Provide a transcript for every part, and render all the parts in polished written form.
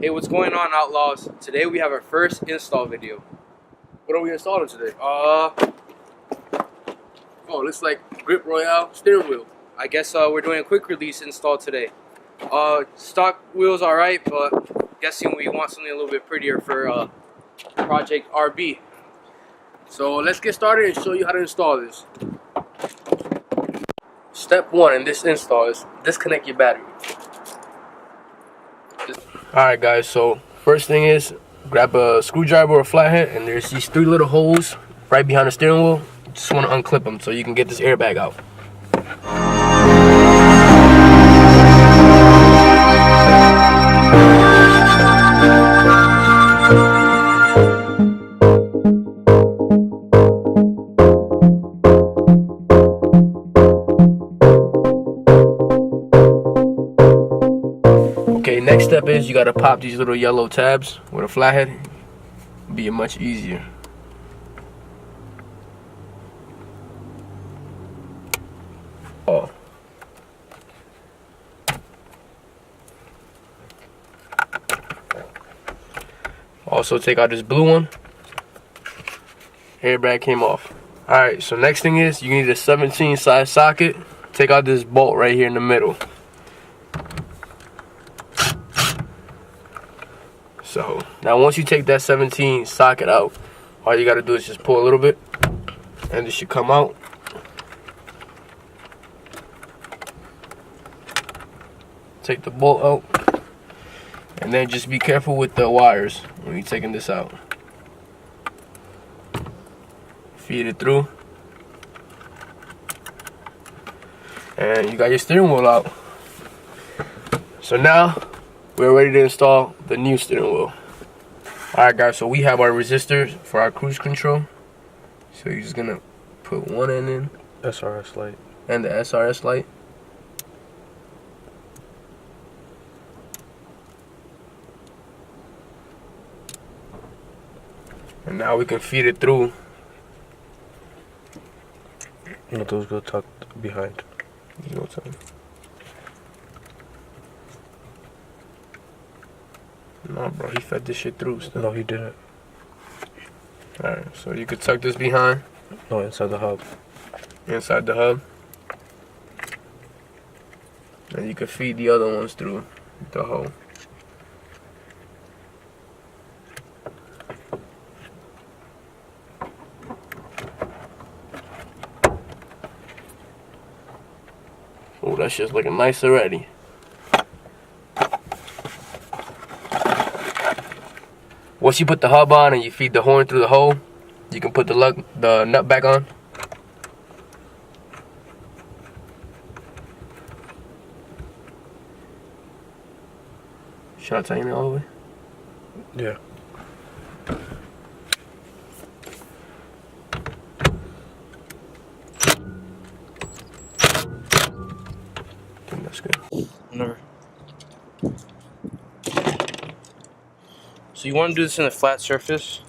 Hey, what's going on, Outlaws? Today we have our first install video. What are we installing today? Oh, Looks like Grip Royale steering wheel. I guess we're doing a quick release install today. Stock wheels alright, but guessing we want something a little bit prettier for Project RB. So let's get started and show you how to install this. Step 1 in this install is disconnect your battery. Alright guys, so first thing is grab a screwdriver or a flathead, and there's these 3 little holes right behind the steering wheel. You just want to unclip them so you can get this airbag out. Okay, next step is you gotta pop these little yellow tabs with a flathead. It'll be much easier. Oh. Also take out this blue one. Airbag came off. Alright, so next thing is you need a 17 size socket. Take out this bolt right here in the middle. So now once you take that 17 socket out, all you gotta do is just pull a little bit and it should come out. Take the bolt out, and then just be careful with the wires when you're taking this out. Feed it through, and you got your steering wheel out. So now we're ready to install the new steering wheel. Alright guys, so we have our resistors for our cruise control. So you're just gonna put one end in, SRS light, and the SRS light. And now we can feed it through. no, those go tucked behind. No time. No, bro, he fed this shit through still. No, he didn't. Alright, so you could tuck this behind. No, inside the hub. Inside the hub. And you could feed the other ones through the hole. Oh, that shit's looking nice already. Once you put the hub on and you feed the horn through the hole, you can put the nut back on. Should I tighten it all the way? Yeah. I think that's good. Never. So you want to do this in a flat surface,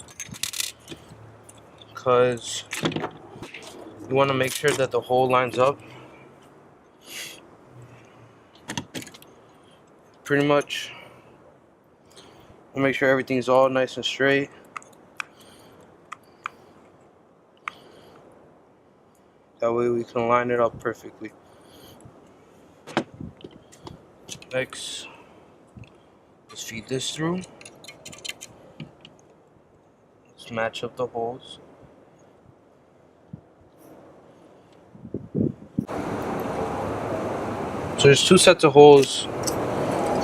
because you want to make sure that the hole lines up. Pretty much. We'll make sure everything's all nice and straight. That way we can line it up perfectly. Next, let's feed this through. Let's match up the holes. So there's 2 sets of holes.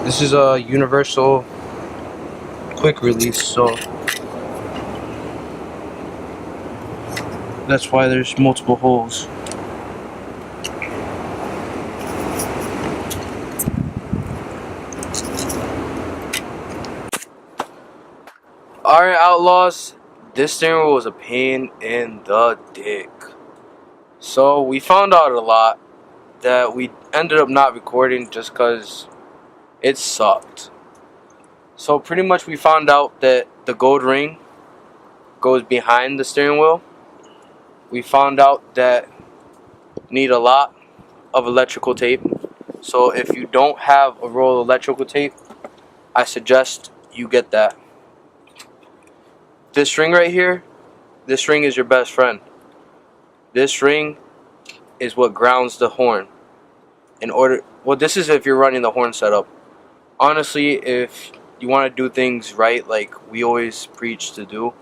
This is a universal quick release, so that's why there's multiple holes. Alright, Outlaws, this steering wheel was a pain in the dick. So we found out a lot that we ended up not recording just because it sucked. So pretty much we found out that the gold ring goes behind the steering wheel. We found out that need a lot of electrical tape. So if you don't have a roll of electrical tape, I suggest you get that. This ring right here, this ring is your best friend. This ring is what grounds the horn. Well, this is if you're running the horn setup. Honestly, if you want to do things right, like we always preach to do,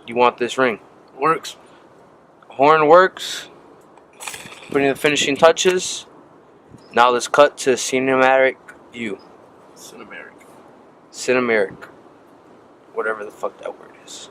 you want this ring. Works. Horn works. Putting the finishing touches. Now let's cut to cinematic view. Cinematic. Whatever the fuck that word is.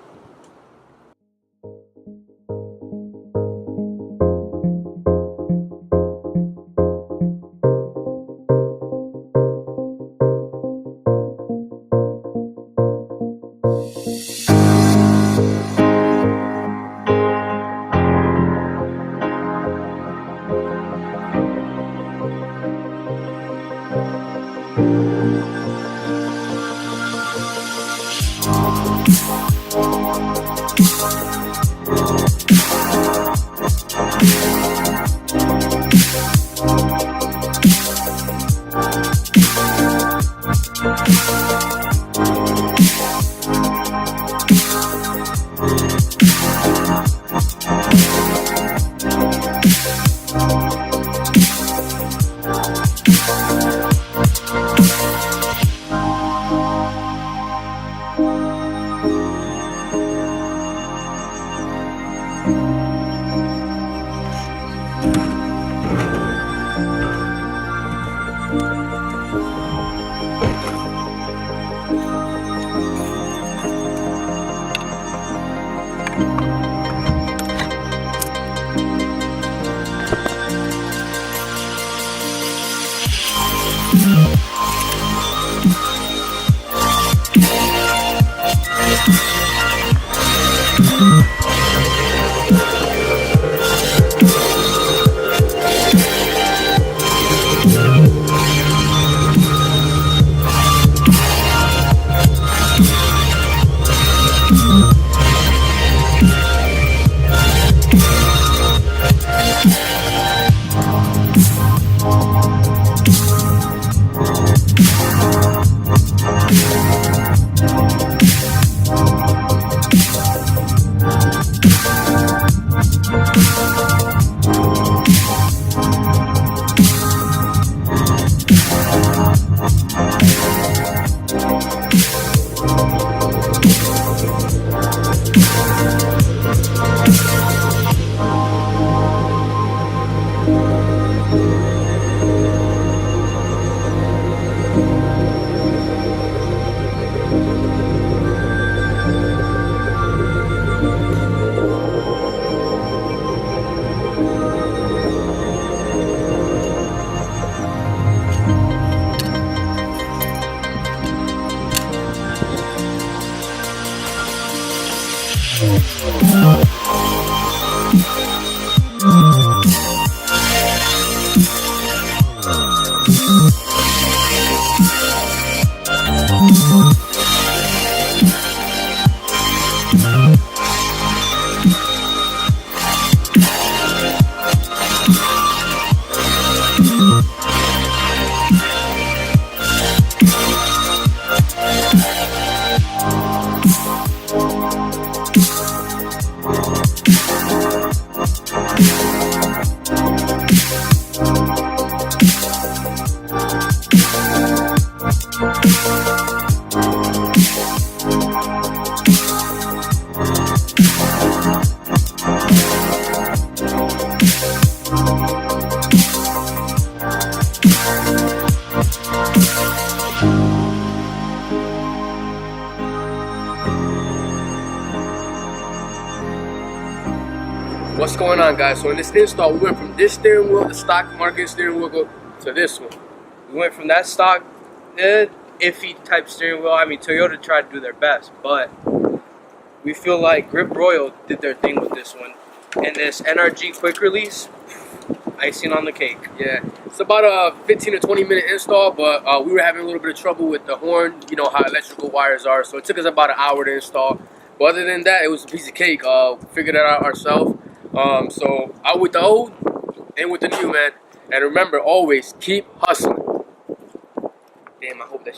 What's going on, guys? So in this install, we went from this steering wheel, the stock market steering wheel, to this one. We went from that stock iffy type steering wheel. I mean, Toyota tried to do their best, but we feel like Grip Royal did their thing with this one. And this NRG quick release, icing on the cake. Yeah, it's about a 15 to 20 minute install, but we were having a little bit of trouble with the horn. You know how electrical wires are, so it took us about an hour to install. But other than that, it was a piece of cake. Figured it out ourselves. So out with the old, in with the new, man. And remember, always keep hustling. Damn, I hope that